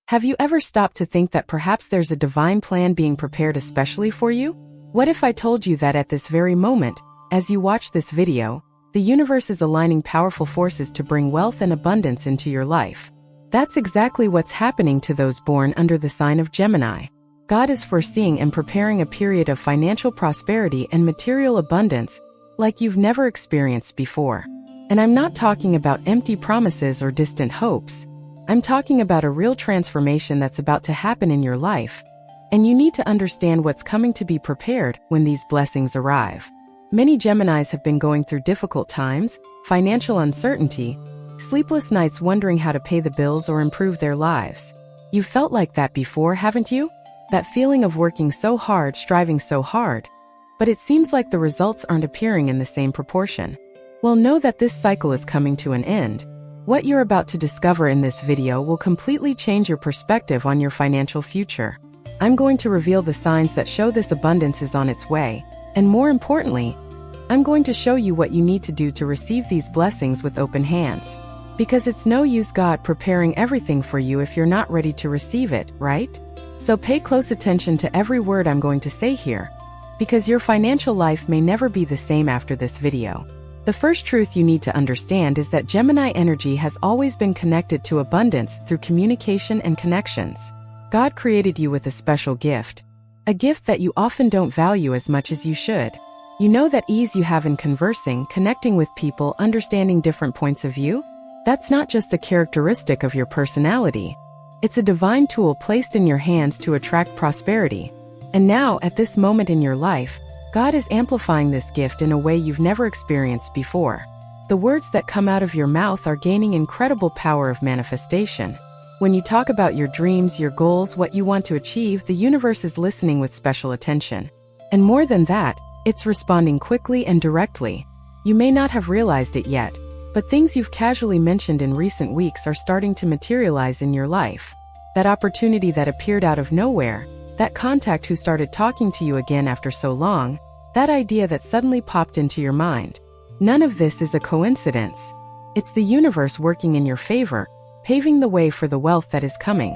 Have you ever stopped to think that perhaps there's a divine plan being prepared especially for you? What if I told you that at this very moment, as you watch this video, the universe is aligning powerful forces to bring wealth and abundance into your life? That's exactly what's happening to those born under the sign of Gemini. God is foreseeing and preparing a period of financial prosperity and material abundance like you've never experienced before. And I'm not talking about empty promises or distant hopes. I'm talking about a real transformation that's about to happen in your life. And you need to understand what's coming to be prepared when these blessings arrive. Many Geminis have been going through difficult times, financial uncertainty, sleepless nights wondering how to pay the bills or improve their lives. You've felt like that before, haven't you? That feeling of working so hard, striving so hard, but it seems like the results aren't appearing in the same proportion. Well, know that this cycle is coming to an end. What you're about to discover in this video will completely change your perspective on your financial future. I'm going to reveal the signs that show this abundance is on its way, and more importantly, I'm going to show you what you need to do to receive these blessings with open hands. Because it's no use God preparing everything for you if you're not ready to receive it, right? So pay close attention to every word I'm going to say here, because your financial life may never be the same after this video. The first truth you need to understand is that Gemini energy has always been connected to abundance through communication and connections. God created you with a special gift, a gift that you often don't value as much as you should. You know that ease you have in conversing, connecting with people, understanding different points of view? That's not just a characteristic of your personality. It's a divine tool placed in your hands to attract prosperity. And now, at this moment in your life, God is amplifying this gift in a way you've never experienced before. The words that come out of your mouth are gaining incredible power of manifestation. When you talk about your dreams, your goals, what you want to achieve, the universe is listening with special attention. And more than that, it's responding quickly and directly. You may not have realized it yet, but things you've casually mentioned in recent weeks are starting to materialize in your life. That opportunity that appeared out of nowhere, that contact who started talking to you again after so long, that idea that suddenly popped into your mind. None of this is a coincidence. It's the universe working in your favor, paving the way for the wealth that is coming.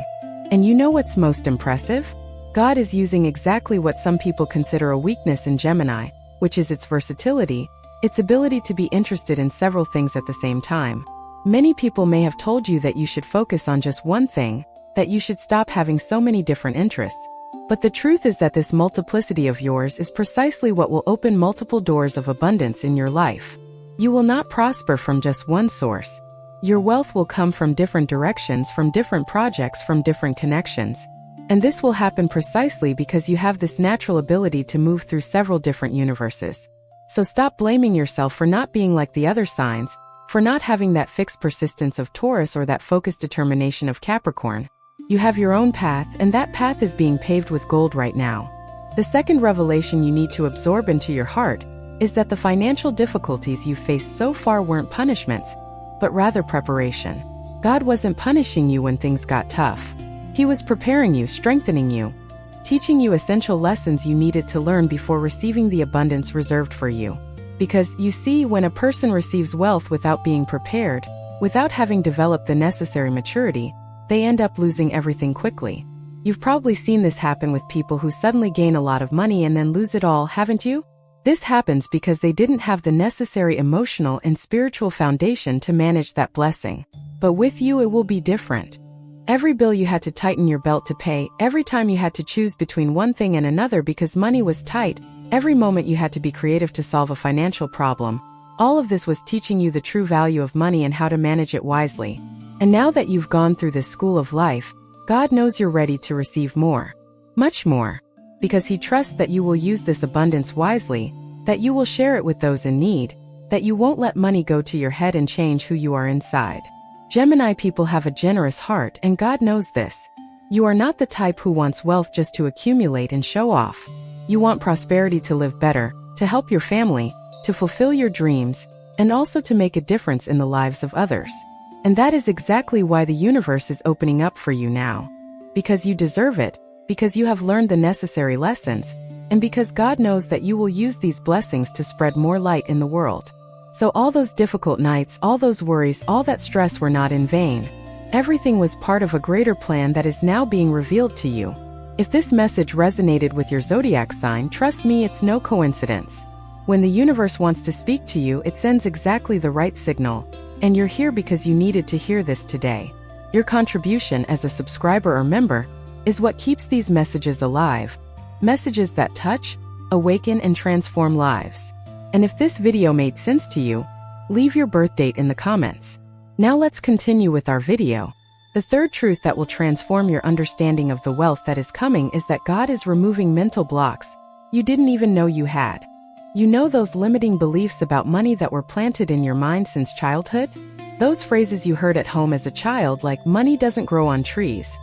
And you know what's most impressive? God is using exactly what some people consider a weakness in Gemini, which is its versatility, its ability to be interested in several things at the same time. Many people may have told you that you should focus on just one thing, that you should stop having so many different interests. But the truth is that this multiplicity of yours is precisely what will open multiple doors of abundance in your life. You will not prosper from just one source. Your wealth will come from different directions, from different projects, from different connections. And this will happen precisely because you have this natural ability to move through several different universes. So stop blaming yourself for not being like the other signs, for not having that fixed persistence of Taurus or that focused determination of Capricorn. You have your own path, and that path is being paved with gold right now. The second revelation you need to absorb into your heart is that the financial difficulties you've faced so far weren't punishments, but rather preparation. God wasn't punishing you when things got tough. He was preparing you, strengthening you, teaching you essential lessons you needed to learn before receiving the abundance reserved for you. Because, you see, when a person receives wealth without being prepared, without having developed the necessary maturity, they end up losing everything quickly. You've probably seen this happen with people who suddenly gain a lot of money and then lose it all, haven't you? This happens because they didn't have the necessary emotional and spiritual foundation to manage that blessing. But with you, it will be different. Every bill you had to tighten your belt to pay, every time you had to choose between one thing and another because money was tight, every moment you had to be creative to solve a financial problem, all of this was teaching you the true value of money and how to manage it wisely. And now that you've gone through this school of life, God knows you're ready to receive more. Much more. Because He trusts that you will use this abundance wisely, that you will share it with those in need, that you won't let money go to your head and change who you are inside. Gemini people have a generous heart, and God knows this. You are not the type who wants wealth just to accumulate and show off. You want prosperity to live better, to help your family, to fulfill your dreams, and also to make a difference in the lives of others. And that is exactly why the universe is opening up for you now. Because you deserve it, because you have learned the necessary lessons, and because God knows that you will use these blessings to spread more light in the world. So all those difficult nights, all those worries, all that stress were not in vain. Everything was part of a greater plan that is now being revealed to you. If this message resonated with your zodiac sign, trust me, it's no coincidence. When the universe wants to speak to you, it sends exactly the right signal, and you're here because you needed to hear this today. Your contribution as a subscriber or member is what keeps these messages alive. Messages that touch, awaken, and transform lives. And if this video made sense to you, leave your birth date in the comments. Now let's continue with our video. The third truth that will transform your understanding of the wealth that is coming is that God is removing mental blocks you didn't even know you had. You know those limiting beliefs about money that were planted in your mind since childhood? Those phrases you heard at home as a child, like money doesn't grow on trees,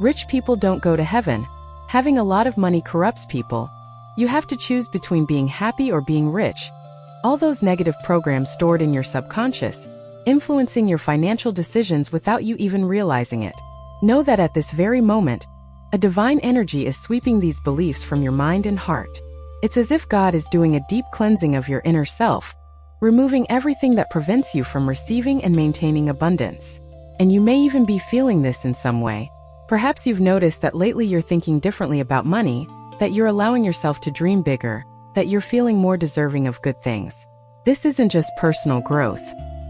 rich people don't go to heaven, having a lot of money corrupts people, you have to choose between being happy or being rich. All those negative programs stored in your subconscious, influencing your financial decisions without you even realizing it. Know that at this very moment, a divine energy is sweeping these beliefs from your mind and heart. It's as if God is doing a deep cleansing of your inner self, removing everything that prevents you from receiving and maintaining abundance. And you may even be feeling this in some way. Perhaps you've noticed that lately you're thinking differently about money, that you're allowing yourself to dream bigger, that you're feeling more deserving of good things. This isn't just personal growth.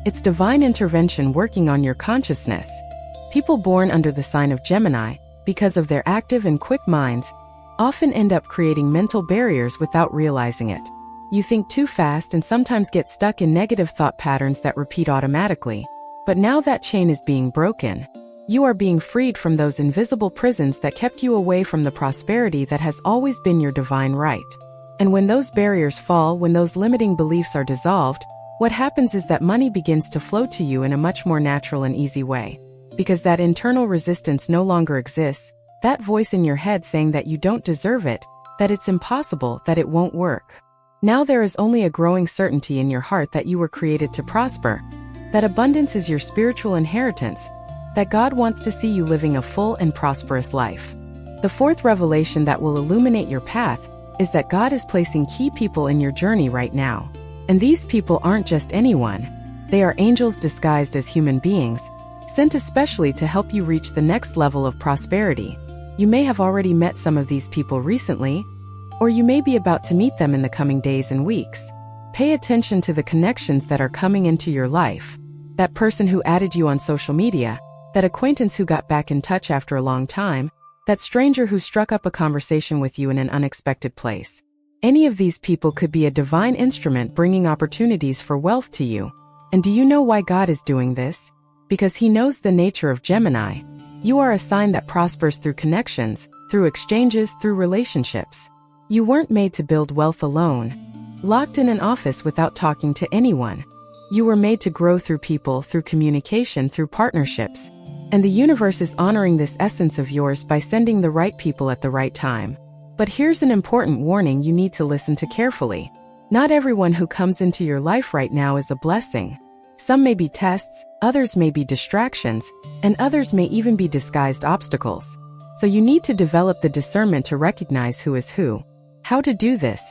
It's divine intervention working on your consciousness. People born under the sign of Gemini, because of their active and quick minds, often end up creating mental barriers without realizing it. You think too fast and sometimes get stuck in negative thought patterns that repeat automatically. But now that chain is being broken. You are being freed from those invisible prisons that kept you away from the prosperity that has always been your divine right. And when those barriers fall, when those limiting beliefs are dissolved, what happens is that money begins to flow to you in a much more natural and easy way. Because that internal resistance no longer exists, that voice in your head saying that you don't deserve it, that it's impossible, that it won't work. Now there is only a growing certainty in your heart that you were created to prosper, that abundance is your spiritual inheritance, that God wants to see you living a full and prosperous life. The fourth revelation that will illuminate your path is that God is placing key people in your journey right now. And these people aren't just anyone. They are angels disguised as human beings, sent especially to help you reach the next level of prosperity. You may have already met some of these people recently, or you may be about to meet them in the coming days and weeks. Pay attention to the connections that are coming into your life. That person who added you on social media, that acquaintance who got back in touch after a long time, that stranger who struck up a conversation with you in an unexpected place. Any of these people could be a divine instrument bringing opportunities for wealth to you. And do you know why God is doing this? Because He knows the nature of Gemini. You are a sign that prospers through connections, through exchanges, through relationships. You weren't made to build wealth alone, locked in an office without talking to anyone. You were made to grow through people, through communication, through partnerships. And the universe is honoring this essence of yours by sending the right people at the right time. But here's an important warning you need to listen to carefully. Not everyone who comes into your life right now is a blessing. Some may be tests, others may be distractions, and others may even be disguised obstacles. So you need to develop the discernment to recognize who is who. How to do this?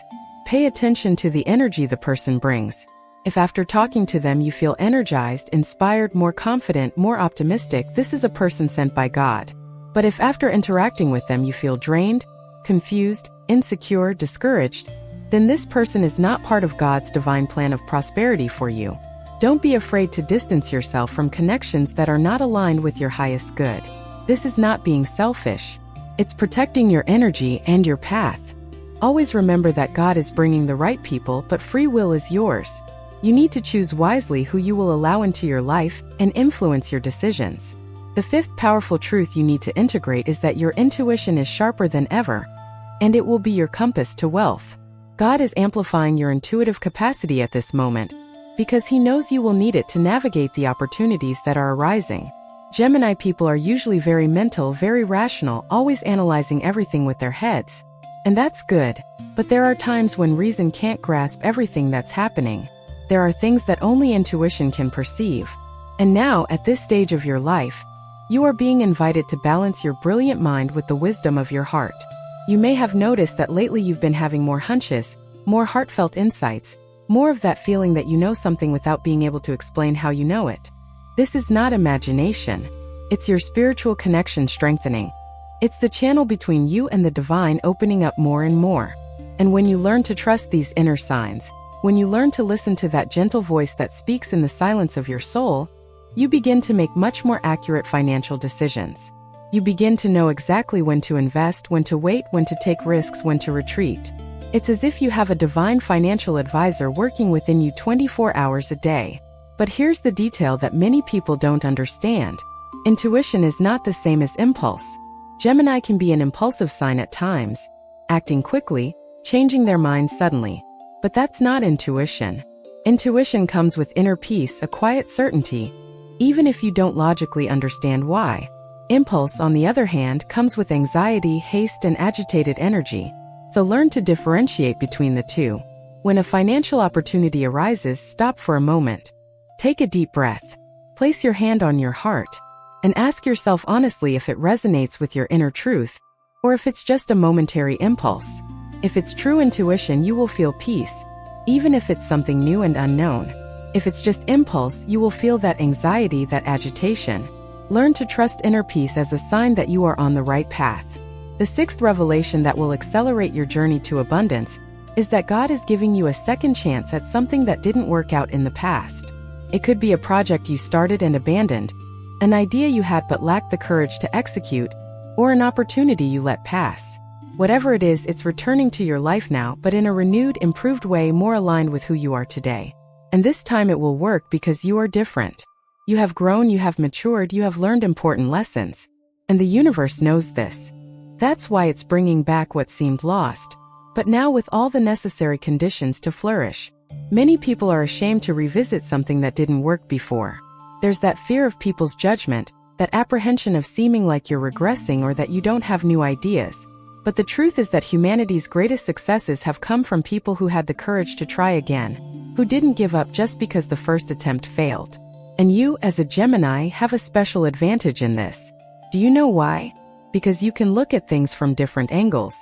Pay attention to the energy the person brings. If after talking to them you feel energized, inspired, more confident, more optimistic, this is a person sent by God. But if after interacting with them you feel drained, confused, insecure, discouraged, then this person is not part of God's divine plan of prosperity for you. Don't be afraid to distance yourself from connections that are not aligned with your highest good. This is not being selfish. It's protecting your energy and your path. Always remember that God is bringing the right people, but free will is yours. You need to choose wisely who you will allow into your life and influence your decisions. The fifth powerful truth you need to integrate is that your intuition is sharper than ever, and it will be your compass to wealth. God is amplifying your intuitive capacity at this moment, because He knows you will need it to navigate the opportunities that are arising. Gemini people are usually very mental, very rational, always analyzing everything with their heads. And that's good, but there are times when reason can't grasp everything that's happening. There are things that only intuition can perceive. And now, at this stage of your life, you are being invited to balance your brilliant mind with the wisdom of your heart. You may have noticed that lately you've been having more hunches, more heartfelt insights, more of that feeling that you know something without being able to explain how you know it. This is not imagination. It's your spiritual connection strengthening. It's the channel between you and the divine opening up more and more. And when you learn to trust these inner signs, when you learn to listen to that gentle voice that speaks in the silence of your soul, you begin to make much more accurate financial decisions. You begin to know exactly when to invest, when to wait, when to take risks, when to retreat. It's as if you have a divine financial advisor working within you 24 hours a day. But here's the detail that many people don't understand. Intuition is not the same as impulse. Gemini can be an impulsive sign at times, acting quickly, changing their mind suddenly. But that's not intuition. Intuition comes with inner peace, a quiet certainty, even if you don't logically understand why. Impulse, on the other hand, comes with anxiety, haste, and agitated energy. So learn to differentiate between the two. When a financial opportunity arises, stop for a moment. Take a deep breath. Place your hand on your heart and ask yourself honestly if it resonates with your inner truth, or if it's just a momentary impulse. If it's true intuition, you will feel peace, even if it's something new and unknown. If it's just impulse, you will feel that anxiety, that agitation. Learn to trust inner peace as a sign that you are on the right path. The sixth revelation that will accelerate your journey to abundance is that God is giving you a second chance at something that didn't work out in the past. It could be a project you started and abandoned, an idea you had but lacked the courage to execute, or an opportunity you let pass. Whatever it is, it's returning to your life now, but in a renewed, improved way, more aligned with who you are today. And this time it will work because you are different. You have grown, you have matured, you have learned important lessons. And the universe knows this. That's why it's bringing back what seemed lost, but now with all the necessary conditions to flourish. Many people are ashamed to revisit something that didn't work before. There's that fear of people's judgment, that apprehension of seeming like you're regressing or that you don't have new ideas. But the truth is that humanity's greatest successes have come from people who had the courage to try again, who didn't give up just because the first attempt failed. And you, as a Gemini, have a special advantage in this. Do you know why? Because you can look at things from different angles.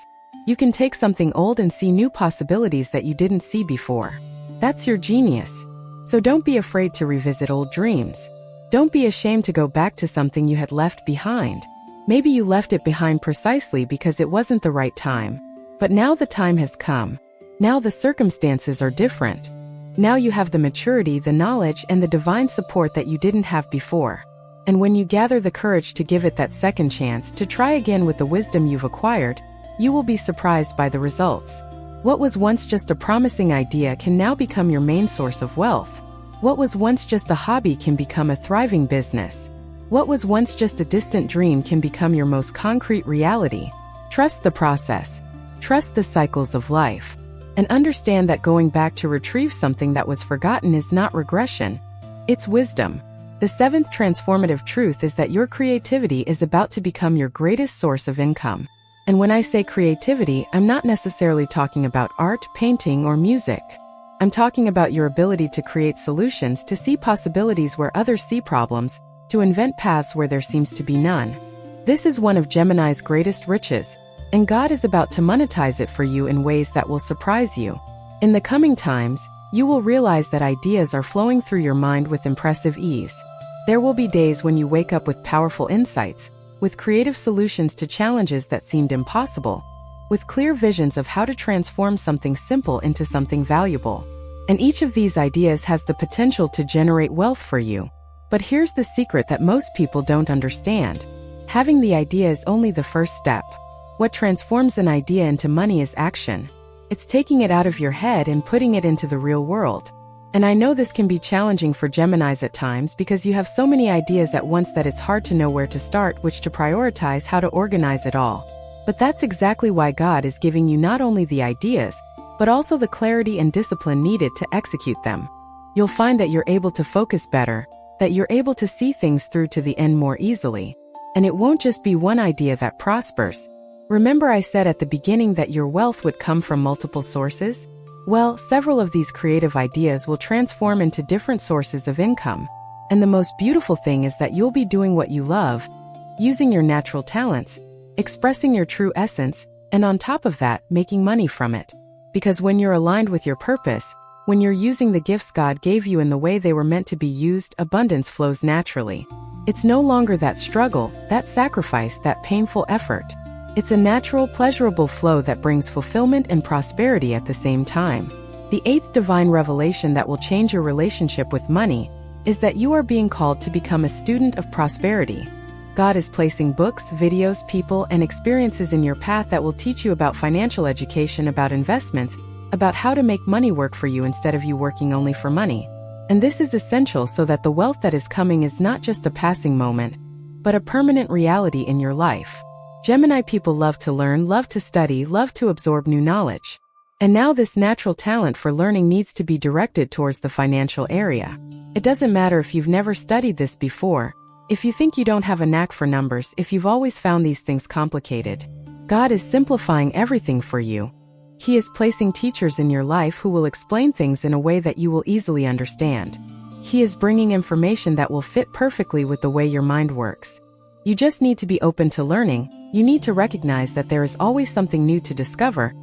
You can take something old and see new possibilities that you didn't see before. That's your genius. So don't be afraid to revisit old dreams. Don't be ashamed to go back to something you had left behind. Maybe you left it behind precisely because it wasn't the right time. But now the time has come. Now the circumstances are different. Now you have the maturity, the knowledge, and the divine support that you didn't have before. And when you gather the courage to give it that second chance, to try again with the wisdom you've acquired, you will be surprised by the results. What was once just a promising idea can now become your main source of wealth. What was once just a hobby can become a thriving business. What was once just a distant dream can become your most concrete reality. Trust the process. Trust the cycles of life. And understand that going back to retrieve something that was forgotten is not regression. It's wisdom. The seventh transformative truth is that your creativity is about to become your greatest source of income. And when I say creativity, I'm not necessarily talking about art, painting, or music. I'm talking about your ability to create solutions, to see possibilities where others see problems, to invent paths where there seems to be none. This is one of Gemini's greatest riches, and God is about to monetize it for you in ways that will surprise you. In the coming times, you will realize that ideas are flowing through your mind with impressive ease. There will be days when you wake up with powerful insights, with creative solutions to challenges that seemed impossible, with clear visions of how to transform something simple into something valuable. And each of these ideas has the potential to generate wealth for you. But here's the secret that most people don't understand. Having the idea is only the first step. What transforms an idea into money is action. It's taking it out of your head and putting it into the real world. And I know this can be challenging for Geminis at times because you have so many ideas at once that it's hard to know where to start, which to prioritize, how to organize it all. But that's exactly why God is giving you not only the ideas, but also the clarity and discipline needed to execute them. You'll find that you're able to focus better, that you're able to see things through to the end more easily. And it won't just be one idea that prospers. Remember I said at the beginning that your wealth would come from multiple sources? Well, several of these creative ideas will transform into different sources of income. And the most beautiful thing is that you'll be doing what you love, using your natural talents, expressing your true essence, and on top of that, making money from it. Because when you're aligned with your purpose, when you're using the gifts God gave you in the way they were meant to be used, abundance flows naturally. It's no longer that struggle, that sacrifice, that painful effort. It's a natural, pleasurable flow that brings fulfillment and prosperity at the same time. The eighth divine revelation that will change your relationship with money is that you are being called to become a student of prosperity. God is placing books, videos, people, and experiences in your path that will teach you about financial education, about investments, about how to make money work for you instead of you working only for money. And this is essential so that the wealth that is coming is not just a passing moment, but a permanent reality in your life. Gemini people love to learn, love to study, love to absorb new knowledge. And now this natural talent for learning needs to be directed towards the financial area. It doesn't matter if you've never studied this before, if you think you don't have a knack for numbers, if you've always found these things complicated. God is simplifying everything for you. He is placing teachers in your life who will explain things in a way that you will easily understand. He is bringing information that will fit perfectly with the way your mind works. You just need to be open to learning. You need to recognize that there is always something new to discover.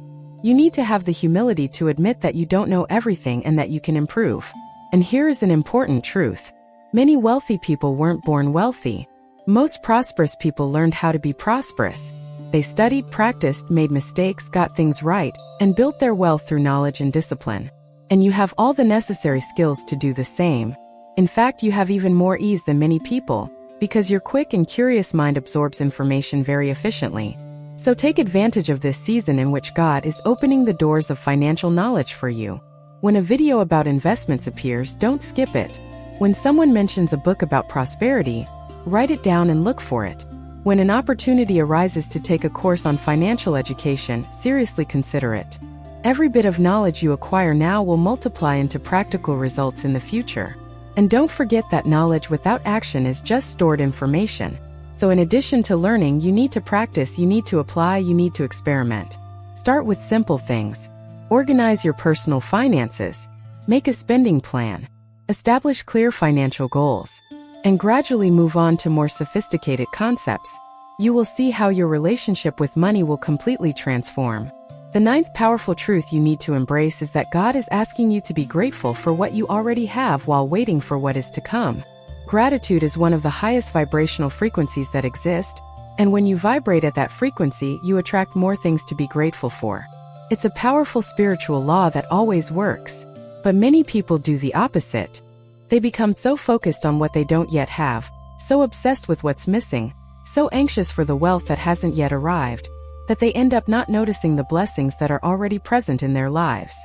You need to have the humility to admit that you don't know everything and that you can improve. And here is an important truth. Many wealthy people weren't born wealthy. Most prosperous people learned how to be prosperous. They studied, practiced, made mistakes, got things right, and built their wealth through knowledge and discipline. And you have all the necessary skills to do the same. In fact, you have even more ease than many people, because your quick and curious mind absorbs information very efficiently. So take advantage of this season in which God is opening the doors of financial knowledge for you. When a video about investments appears, don't skip it. When someone mentions a book about prosperity, write it down and look for it. When an opportunity arises to take a course on financial education, seriously consider it. Every bit of knowledge you acquire now will multiply into practical results in the future. And don't forget that knowledge without action is just stored information. So in addition to learning, you need to practice, you need to apply, you need to experiment. Start with simple things. Organize your personal finances. Make a spending plan. Establish clear financial goals. And gradually move on to more sophisticated concepts. You will see how your relationship with money will completely transform. The ninth powerful truth you need to embrace is that God is asking you to be grateful for what you already have while waiting for what is to come. Gratitude is one of the highest vibrational frequencies that exist, and when you vibrate at that frequency, you attract more things to be grateful for. It's a powerful spiritual law that always works. But many people do the opposite. They become so focused on what they don't yet have, so obsessed with what's missing, so anxious for the wealth that hasn't yet arrived, that they end up not noticing the blessings that are already present in their lives.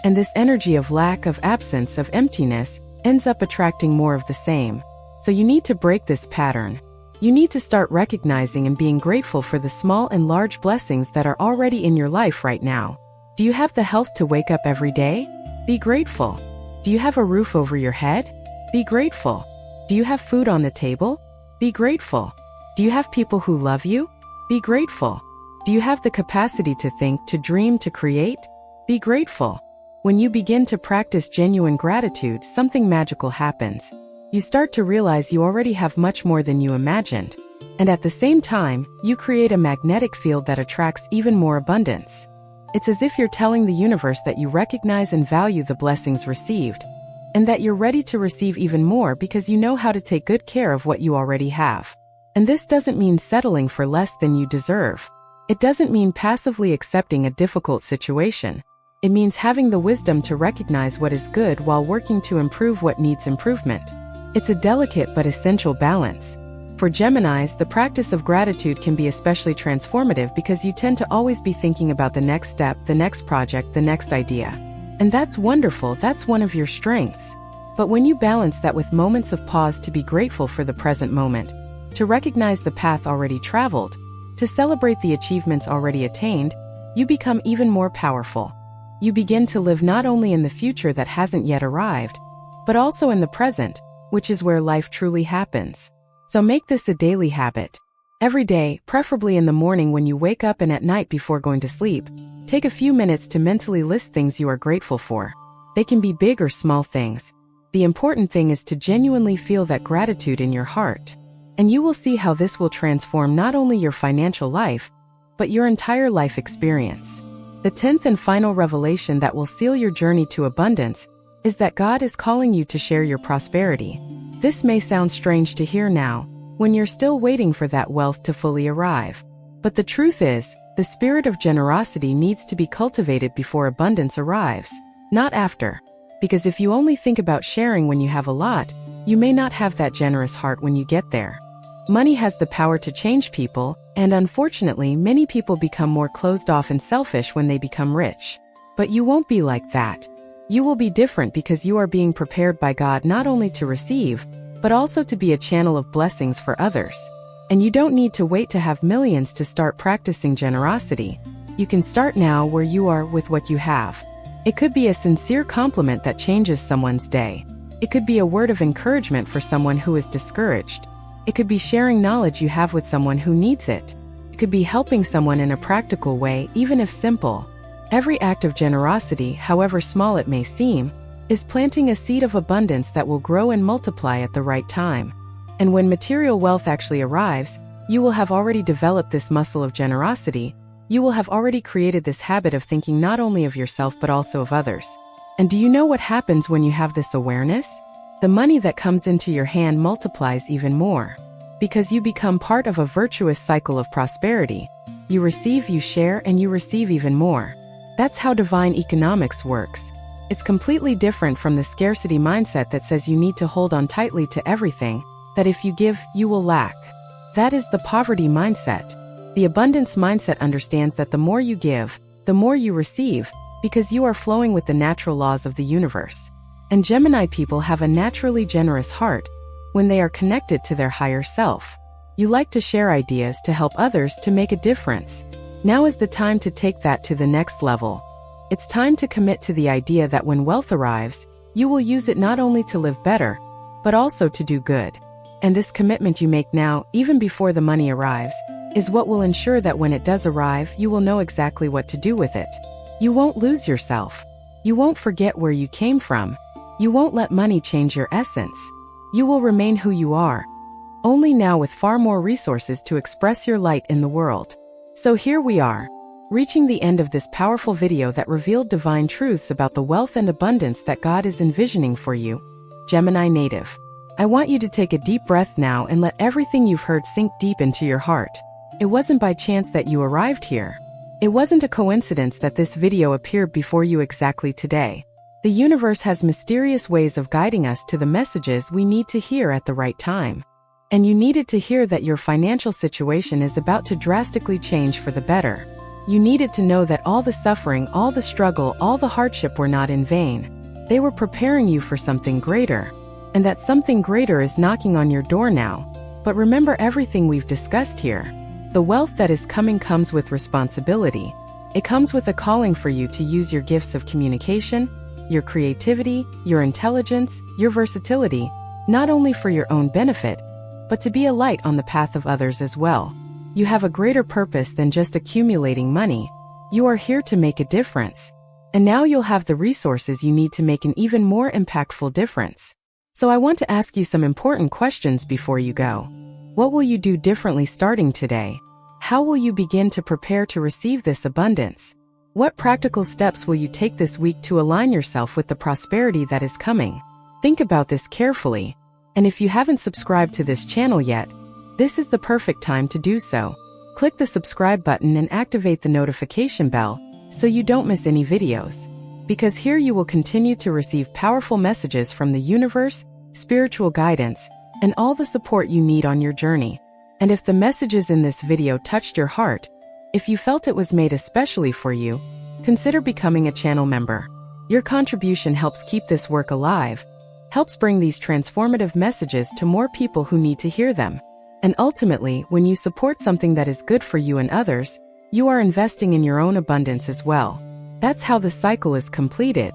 And this energy of lack, of absence, of emptiness, ends up attracting more of the same. So you need to break this pattern. You need to start recognizing and being grateful for the small and large blessings that are already in your life right now. Do you have the health to wake up every day? Be grateful. Do you have a roof over your head? Be grateful. Do you have food on the table? Be grateful. Do you have people who love you? Be grateful. Do you have the capacity to think, to dream, to create? Be grateful. When you begin to practice genuine gratitude, something magical happens. You start to realize you already have much more than you imagined. And at the same time, you create a magnetic field that attracts even more abundance. It's as if you're telling the universe that you recognize and value the blessings received, and that you're ready to receive even more because you know how to take good care of what you already have. And this doesn't mean settling for less than you deserve. It doesn't mean passively accepting a difficult situation. It means having the wisdom to recognize what is good while working to improve what needs improvement. It's a delicate but essential balance. For Geminis, the practice of gratitude can be especially transformative because you tend to always be thinking about the next step, the next project, the next idea. And that's wonderful, that's one of your strengths. But when you balance that with moments of pause to be grateful for the present moment, to recognize the path already traveled, to celebrate the achievements already attained, you become even more powerful. You begin to live not only in the future that hasn't yet arrived, but also in the present, which is where life truly happens. So make this a daily habit. Every day, preferably in the morning when you wake up and at night before going to sleep, take a few minutes to mentally list things you are grateful for. They can be big or small things. The important thing is to genuinely feel that gratitude in your heart. And you will see how this will transform not only your financial life, but your entire life experience. The 10th and final revelation that will seal your journey to abundance is that God is calling you to share your prosperity. This may sound strange to hear now, when you're still waiting for that wealth to fully arrive. But the truth is, the spirit of generosity needs to be cultivated before abundance arrives, not after. Because if you only think about sharing when you have a lot, you may not have that generous heart when you get there. Money has the power to change people, and unfortunately, many people become more closed off and selfish when they become rich. But you won't be like that. You will be different because you are being prepared by God not only to receive, but also to be a channel of blessings for others. And you don't need to wait to have millions to start practicing generosity. You can start now where you are with what you have. It could be a sincere compliment that changes someone's day. It could be a word of encouragement for someone who is discouraged. It could be sharing knowledge you have with someone who needs it. It could be helping someone in a practical way, even if simple. Every act of generosity, however small it may seem, is planting a seed of abundance that will grow and multiply at the right time. And when material wealth actually arrives, you will have already developed this muscle of generosity. You will have already created this habit of thinking not only of yourself but also of others. And do you know what happens when you have this awareness? The money that comes into your hand multiplies even more. Because you become part of a virtuous cycle of prosperity. You receive, you share, and you receive even more. That's how divine economics works. It's completely different from the scarcity mindset that says you need to hold on tightly to everything, that if you give, you will lack. That is the poverty mindset. The abundance mindset understands that the more you give, the more you receive, because you are flowing with the natural laws of the universe. And Gemini people have a naturally generous heart when they are connected to their higher self. You like to share ideas to help others to make a difference. Now is the time to take that to the next level. It's time to commit to the idea that when wealth arrives, you will use it not only to live better, but also to do good. And this commitment you make now, even before the money arrives, is what will ensure that when it does arrive, you will know exactly what to do with it. You won't lose yourself. You won't forget where you came from. You won't let money change your essence. You will remain who you are, only now with far more resources to express your light in the world. So here we are, reaching the end of this powerful video that revealed divine truths about the wealth and abundance that God is envisioning for you, Gemini native. I want you to take a deep breath now and let everything you've heard sink deep into your heart. It wasn't by chance that you arrived here. It wasn't a coincidence that this video appeared before you exactly today. The universe has mysterious ways of guiding us to the messages we need to hear at the right time. And you needed to hear that your financial situation is about to drastically change for the better. You needed to know that all the suffering, all the struggle, all the hardship were not in vain. They were preparing you for something greater. And that something greater is knocking on your door now. But remember everything we've discussed here. The wealth that is coming comes with responsibility. It comes with a calling for you to use your gifts of communication, your creativity, your intelligence, your versatility, not only for your own benefit, but to be a light on the path of others as well. You have a greater purpose than just accumulating money. You are here to make a difference. And now you'll have the resources you need to make an even more impactful difference. So I want to ask you some important questions before you go. What will you do differently starting today? How will you begin to prepare to receive this abundance? What practical steps will you take this week to align yourself with the prosperity that is coming? Think about this carefully. And if you haven't subscribed to this channel yet, this is the perfect time to do so. Click the subscribe button and activate the notification bell so you don't miss any videos. Because here you will continue to receive powerful messages from the universe, spiritual guidance, and all the support you need on your journey. And if the messages in this video touched your heart, if you felt it was made especially for you, consider becoming a channel member. Your contribution helps keep this work alive, helps bring these transformative messages to more people who need to hear them. And ultimately, when you support something that is good for you and others, you are investing in your own abundance as well. That's how the cycle is completed.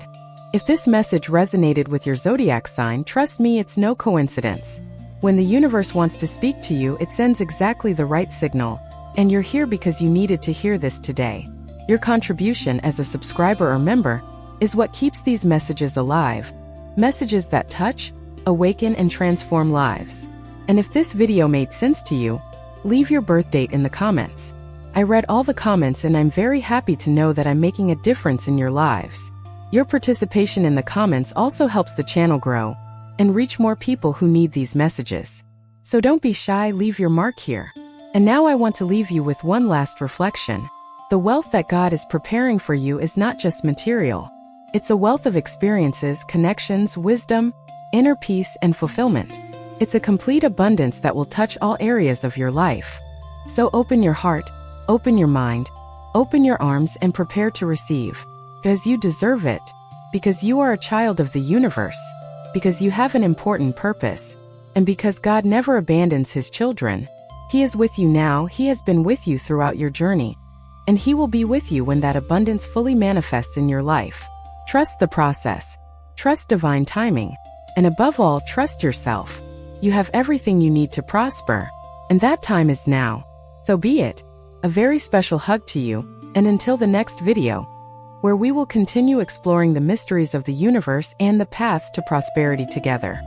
If this message resonated with your zodiac sign, trust me, it's no coincidence. When the universe wants to speak to you, it sends exactly the right signal. And you're here because you needed to hear this today. Your contribution as a subscriber or member is what keeps these messages alive. Messages that touch, awaken, and transform lives. And if this video made sense to you, leave your birth date in the comments. I read all the comments and I'm very happy to know that I'm making a difference in your lives. Your participation in the comments also helps the channel grow, and reach more people who need these messages. So don't be shy, leave your mark here. And now I want to leave you with one last reflection. The wealth that God is preparing for you is not just material. It's a wealth of experiences, connections, wisdom, inner peace, and fulfillment. It's a complete abundance that will touch all areas of your life. So open your heart, open your mind, open your arms, and prepare to receive. Because you deserve it. Because you are a child of the universe. Because you have an important purpose. And because God never abandons his children. He is with you now, he has been with you throughout your journey. And he will be with you when that abundance fully manifests in your life. Trust the process. Trust divine timing. And above all, trust yourself. You have everything you need to prosper. And that time is now. So be it. A very special hug to you, and until the next video, where we will continue exploring the mysteries of the universe and the paths to prosperity together.